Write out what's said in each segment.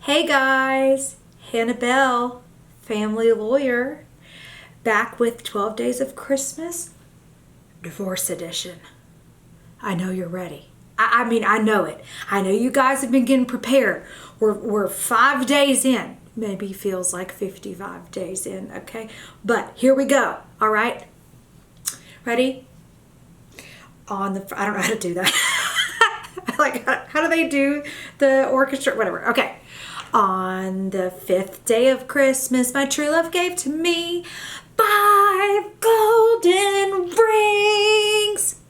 Hey guys, Hannah Bell, family lawyer, back with 12 Days of Christmas, Divorce Edition. I know you're ready. I know it. I know you guys have been getting prepared. We're 5 days in. Maybe feels like 55 days in, okay? But here we go, all right? Ready? I don't know how to do that. Like, how do they do the orchestra? Whatever, okay. On the 5th day of Christmas, my true love gave to me 5 golden rings.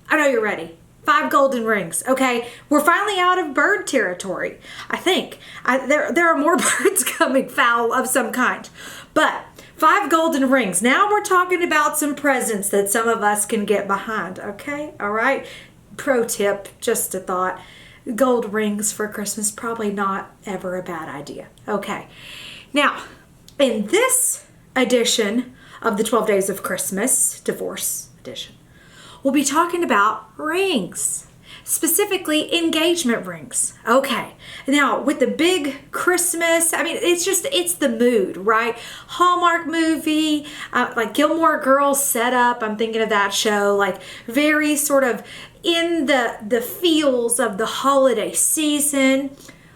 I know you're ready. 5 golden rings. Okay, we're finally out of bird territory. I think there are more birds coming, fowl of some kind. But 5 golden rings. Now we're talking about some presents that some of us can get behind. Okay, all right. Pro tip, just a thought. Gold rings for Christmas, probably not ever a bad idea. Okay, now in this edition of the 12 Days of Christmas, Divorce Edition, we'll be talking about rings, specifically engagement rings. Okay, now with the big Christmas, it's the mood, right? Hallmark movie, like Gilmore Girls setup, I'm thinking of that show, like very sort of in the feels of the holiday season.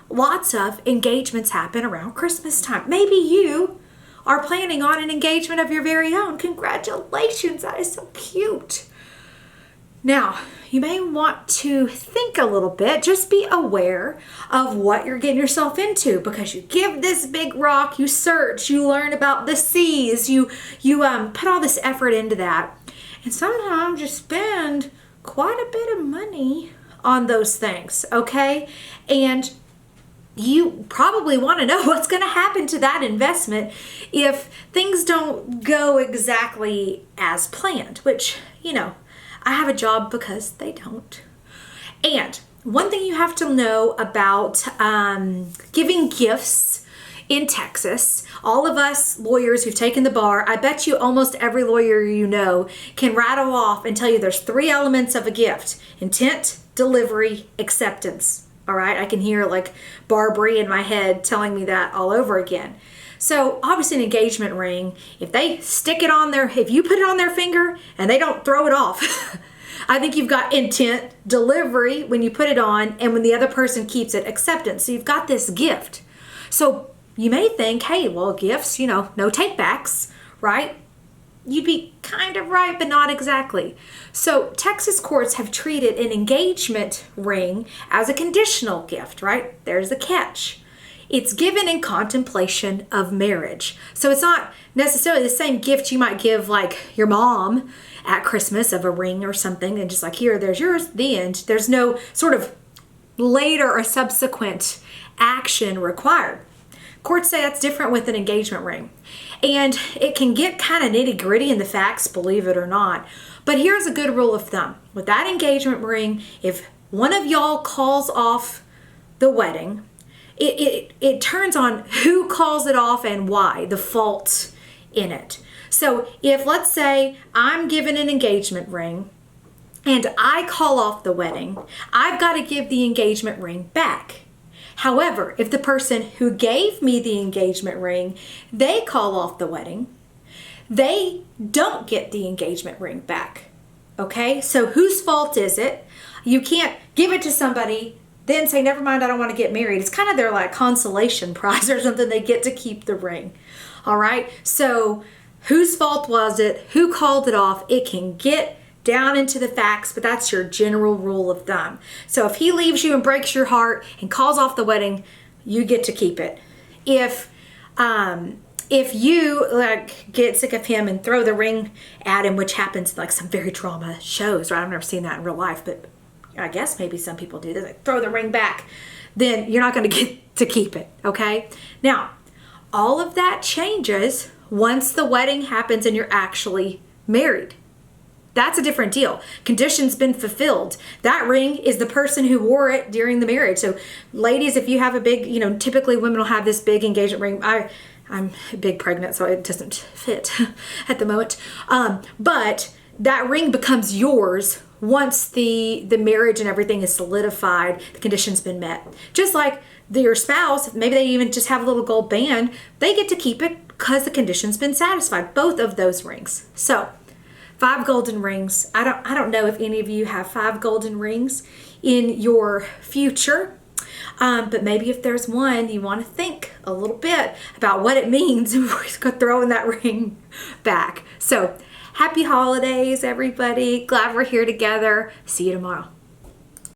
Lots of engagements happen around Christmas time. Maybe you are planning on an engagement of your very own. Congratulations, that is so cute. Now, you may want to think a little bit, just be aware of what you're getting yourself into, because you give this big rock, you search, you learn about the seas, you put all this effort into that, and sometimes you spend quite a bit of money on those things, okay? And you probably want to know what's going to happen to that investment if things don't go exactly as planned, which, I have a job because they don't. And one thing you have to know about giving gifts in Texas, all of us lawyers who've taken the bar, I bet you almost every lawyer you know can rattle off and tell you there's 3 elements of a gift: intent, delivery, acceptance. All right, I can hear like Barbary in my head telling me that all over again. So obviously an engagement ring, if you put it on their finger and they don't throw it off, I think you've got intent, delivery when you put it on, and when the other person keeps it, acceptance. So you've got this gift. So you may think, hey, well, gifts, no takebacks, right? You'd be kind of right, but not exactly. So Texas courts have treated an engagement ring as a conditional gift, right? There's the catch. It's given in contemplation of marriage. So it's not necessarily the same gift you might give like your mom at Christmas of a ring or something, and just like, here, there's yours, the end. There's no sort of later or subsequent action required. Courts say that's different with an engagement ring. And it can get kind of nitty gritty in the facts, believe it or not. But here's a good rule of thumb. With that engagement ring, if one of y'all calls off the wedding, it turns on who calls it off and why, the fault in it. So if, let's say, I'm given an engagement ring and I call off the wedding, I've got to give the engagement ring back. However, if the person who gave me the engagement ring, they call off the wedding, they don't get the engagement ring back. Okay? So whose fault is it? You can't give it to somebody, then say, never mind, I don't want to get married. It's kind of their like consolation prize or something. They get to keep the ring. All right? So whose fault was it? Who called it off? It can get down into the facts, but that's your general rule of thumb. So if he leaves you and breaks your heart and calls off the wedding, you get to keep it. If you like get sick of him and throw the ring at him, which happens like some very drama shows, right? I've never seen that in real life, but I guess maybe some people do. They like throw the ring back, then you're not going to get to keep it, okay? Now, all of that changes once the wedding happens and you're actually married. That's a different deal. Conditions been fulfilled. That ring is the person who wore it during the marriage. So ladies, if you have a big, typically women will have this big engagement ring. I'm big pregnant, so it doesn't fit at the moment. But that ring becomes yours once the marriage and everything is solidified, the condition's been met. Just like your spouse, maybe they even just have a little gold band, they get to keep it because the condition's been satisfied. Both of those rings. So 5 golden rings. I don't know if any of you have 5 golden rings in your future. But maybe if there's one, you want to think a little bit about what it means before throwing that ring back. So happy holidays, everybody. Glad we're here together. See you tomorrow.